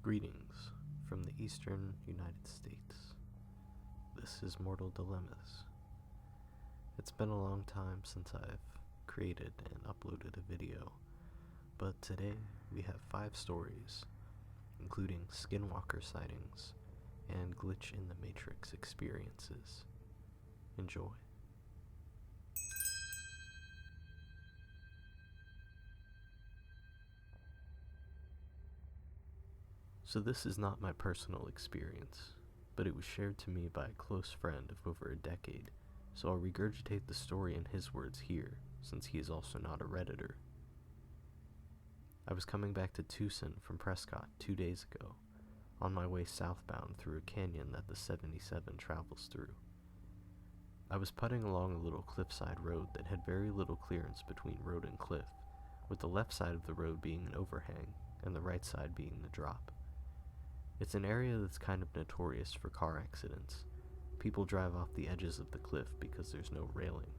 Greetings from the eastern United States. This is Mortal Dilemmas. It's been a long time since I've created and uploaded a video, but today we have 5 stories, including Skinwalker sightings and glitch in the Matrix experiences. Enjoy. So this is not my personal experience, but it was shared to me by a close friend of over a decade, so I'll regurgitate the story in his words here, since he is also not a Redditor. I was coming back to Tucson from Prescott 2 days ago, on my way southbound through a canyon that the 77 travels through. I was putting along a little cliffside road that had very little clearance between road and cliff, with the left side of the road being an overhang, and the right side being the drop. It's an area that's kind of notorious for car accidents. People drive off the edges of the cliff because there's no railing.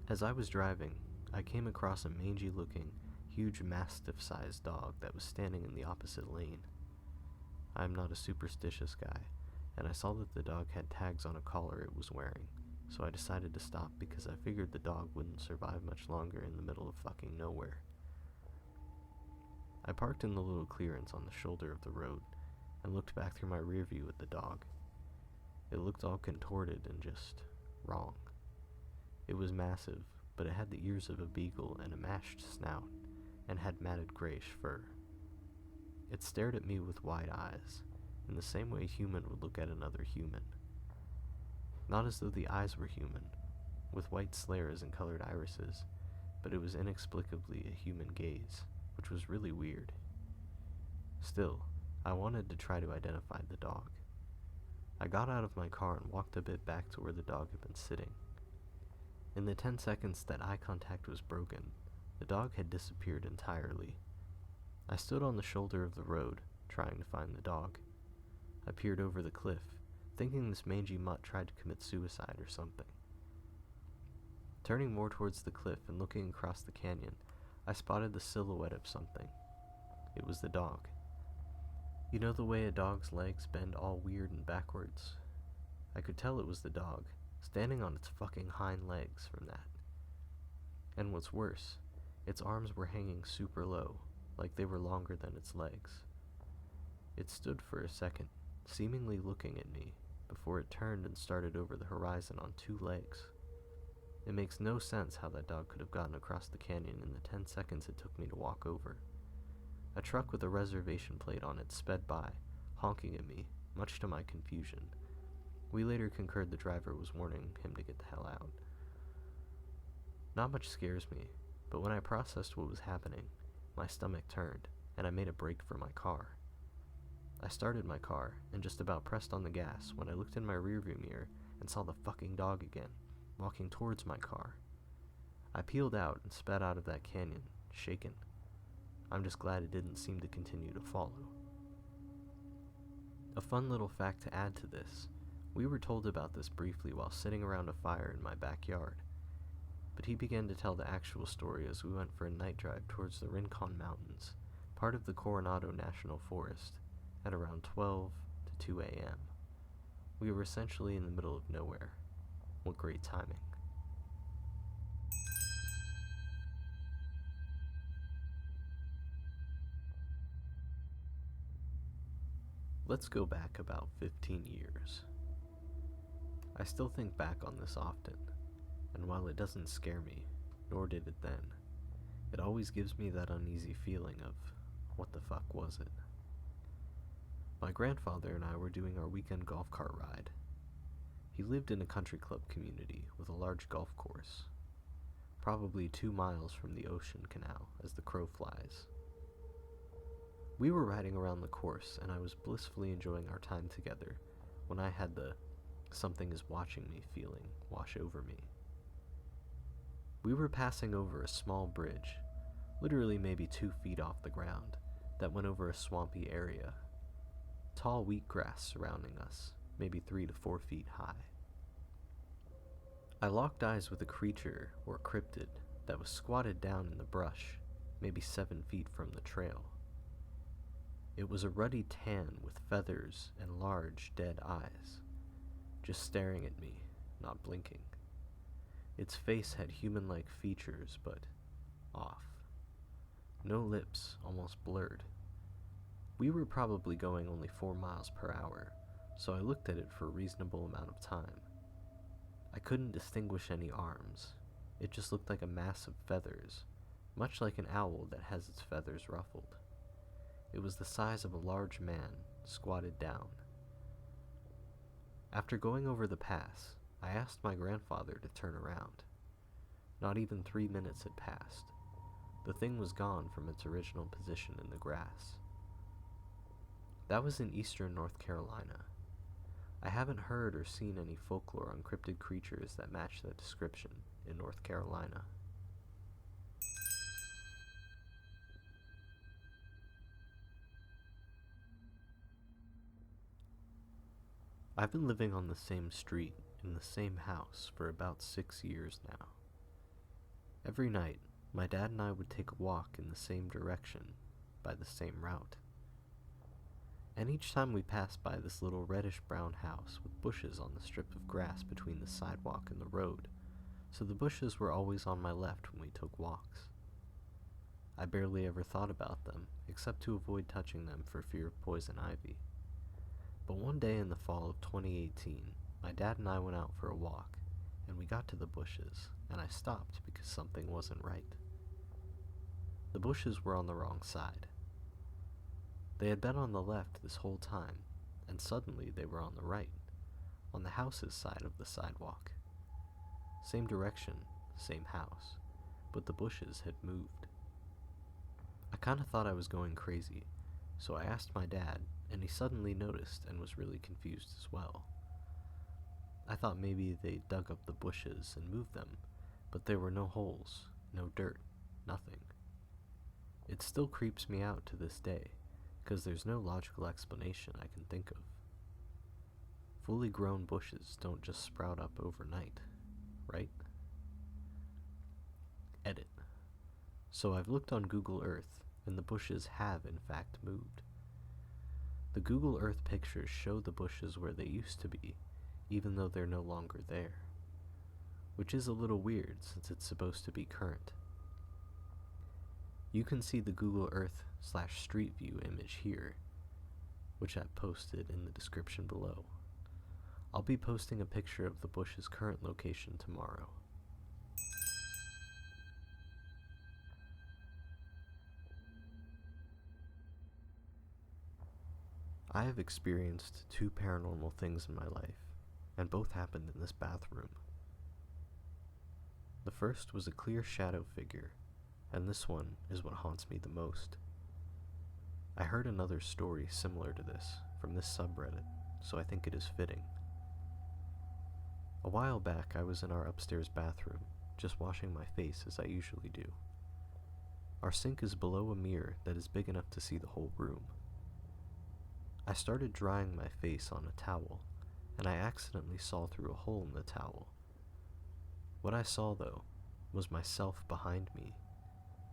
As I was driving, I came across a mangy-looking, huge mastiff-sized dog that was standing in the opposite lane. I am not a superstitious guy, and I saw that the dog had tags on a collar it was wearing, so I decided to stop because I figured the dog wouldn't survive much longer in the middle of fucking nowhere. I parked in the little clearance on the shoulder of the road and looked back through my rear view at the dog. It looked all contorted and just wrong. It was massive, but it had the ears of a beagle and a mashed snout, and had matted grayish fur. It stared at me with wide eyes, in the same way a human would look at another human. Not as though the eyes were human, with white scleras and colored irises, but it was inexplicably a human gaze, which was really weird. Still, I wanted to try to identify the dog. I got out of my car and walked a bit back to where the dog had been sitting. In the 10 seconds that eye contact was broken, the dog had disappeared entirely. I stood on the shoulder of the road, trying to find the dog. I peered over the cliff, thinking this mangy mutt tried to commit suicide or something. Turning more towards the cliff and looking across the canyon, I spotted the silhouette of something. It was the dog. You know the way a dog's legs bend all weird and backwards? I could tell it was the dog, standing on its fucking hind legs from that. And what's worse, its arms were hanging super low, like they were longer than its legs. It stood for a second, seemingly looking at me, before it turned and started over the horizon on 2 legs. It makes no sense how that dog could have gotten across the canyon in the 10 seconds it took me to walk over. A truck with a reservation plate on it sped by, honking at me, much to my confusion. We later concurred the driver was warning him to get the hell out. Not much scares me, but when I processed what was happening, my stomach turned, and I made a break for my car. I started my car, and just about pressed on the gas when I looked in my rearview mirror and saw the fucking dog again, walking towards my car. I peeled out and sped out of that canyon, shaken. I'm just glad it didn't seem to continue to follow. A fun little fact to add to this, we were told about this briefly while sitting around a fire in my backyard, but he began to tell the actual story as we went for a night drive towards the Rincon Mountains, part of the Coronado National Forest, at around 12 to 2 a.m. We were essentially in the middle of nowhere. What great timing. Let's go back about 15 years. I still think back on this often, and while it doesn't scare me, nor did it then, it always gives me that uneasy feeling of, what the fuck was it? My grandfather and I were doing our weekend golf cart ride. He lived in a country club community with a large golf course, probably 2 miles from the ocean canal as the crow flies. We were riding around the course, and I was blissfully enjoying our time together when I had the something is watching me feeling wash over me. We were passing over a small bridge, literally maybe 2 feet off the ground, that went over a swampy area. Tall wheatgrass surrounding us, maybe 3 to 4 feet high. I locked eyes with a creature, or cryptid, that was squatted down in the brush, maybe 7 feet from the trail. It was a ruddy tan with feathers and large, dead eyes, just staring at me, not blinking. Its face had human-like features, but off. No lips, almost blurred. We were probably going only 4 miles per hour, so I looked at it for a reasonable amount of time. I couldn't distinguish any arms. It just looked like a mass of feathers, much like an owl that has its feathers ruffled. It was the size of a large man, squatted down. After going over the pass, I asked my grandfather to turn around. Not even 3 minutes had passed. The thing was gone from its original position in the grass. That was in eastern North Carolina. I haven't heard or seen any folklore on cryptid creatures that match that description in North Carolina. I've been living on the same street in the same house for about 6 years now. Every night, my dad and I would take a walk in the same direction by the same route. And each time we passed by this little reddish-brown house with bushes on the strip of grass between the sidewalk and the road, so the bushes were always on my left when we took walks. I barely ever thought about them, except to avoid touching them for fear of poison ivy. But one day in the fall of 2018, my dad and I went out for a walk, and we got to the bushes, and I stopped because something wasn't right. The bushes were on the wrong side. They had been on the left this whole time, and suddenly they were on the right, on the house's side of the sidewalk. Same direction, same house, but the bushes had moved. I kinda thought I was going crazy, so I asked my dad, and he suddenly noticed and was really confused as well. I thought maybe they dug up the bushes and moved them, but there were no holes, no dirt, nothing. It still creeps me out to this day, because there's no logical explanation I can think of. Fully grown bushes don't just sprout up overnight, right? Edit. So I've looked on Google Earth, and the bushes have in fact moved. The Google Earth pictures show the bushes where they used to be, even though they're no longer there. Which is a little weird since it's supposed to be current. You can see the Google Earth/Street View image here, which I've posted in the description below. I'll be posting a picture of the bush's current location tomorrow. I have experienced 2 paranormal things in my life, and both happened in this bathroom. The first was a clear shadow figure, and this one is what haunts me the most. I heard another story similar to this from this subreddit, so I think it is fitting. A while back, I was in our upstairs bathroom, just washing my face as I usually do. Our sink is below a mirror that is big enough to see the whole room. I started drying my face on a towel, and I accidentally saw through a hole in the towel. What I saw, though, was myself behind me,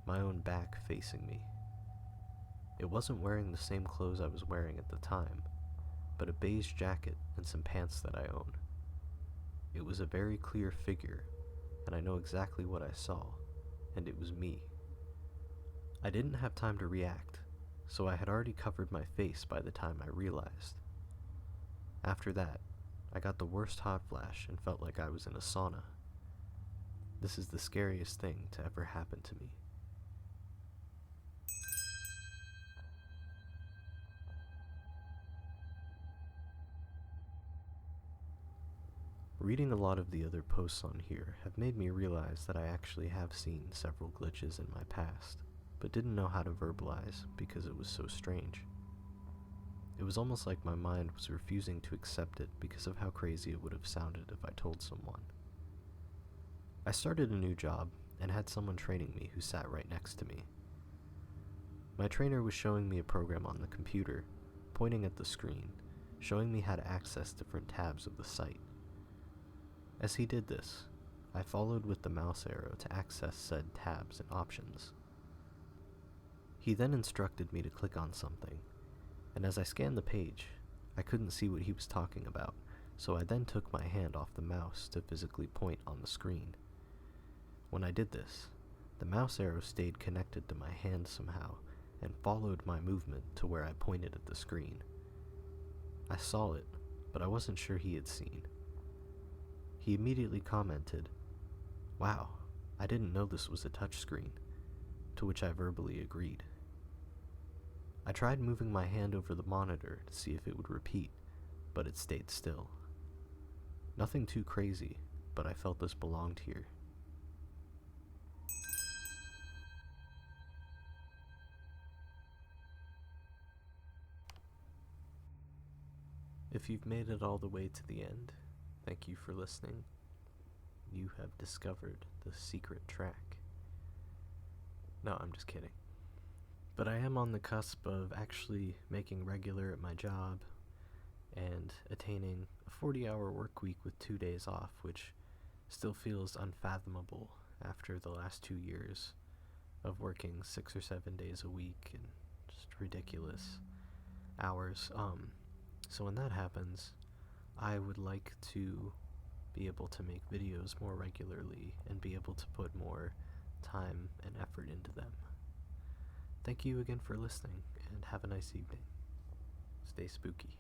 my own back facing me. It wasn't wearing the same clothes I was wearing at the time, but a beige jacket and some pants that I own. It was a very clear figure, and I know exactly what I saw, and it was me. I didn't have time to react, so I had already covered my face by the time I realized. After that, I got the worst hot flash and felt like I was in a sauna. This is the scariest thing to ever happen to me. Reading a lot of the other posts on here have made me realize that I actually have seen several glitches in my past, but didn't know how to verbalize because it was so strange. It was almost like my mind was refusing to accept it because of how crazy it would have sounded if I told someone. I started a new job and had someone training me who sat right next to me. My trainer was showing me a program on the computer, pointing at the screen, showing me how to access different tabs of the site. As he did this, I followed with the mouse arrow to access said tabs and options. He then instructed me to click on something, and as I scanned the page, I couldn't see what he was talking about, so I then took my hand off the mouse to physically point on the screen. When I did this, the mouse arrow stayed connected to my hand somehow and followed my movement to where I pointed at the screen. I saw it, but I wasn't sure he had seen. He immediately commented, "Wow, I didn't know this was a touchscreen," to which I verbally agreed. I tried moving my hand over the monitor to see if it would repeat, but it stayed still. Nothing too crazy, but I felt this belonged here. If you've made it all the way to the end, thank you for listening. You have discovered the secret track. No, I'm just kidding. But I am on the cusp of actually making regular at my job and attaining a 40-hour work week with 2 days off, which still feels unfathomable after the last 2 years of working 6 or 7 days a week and just ridiculous hours. So when that happens, I would like to be able to make videos more regularly and be able to put more time and effort into them. Thank you again for listening, and have a nice evening. Stay spooky.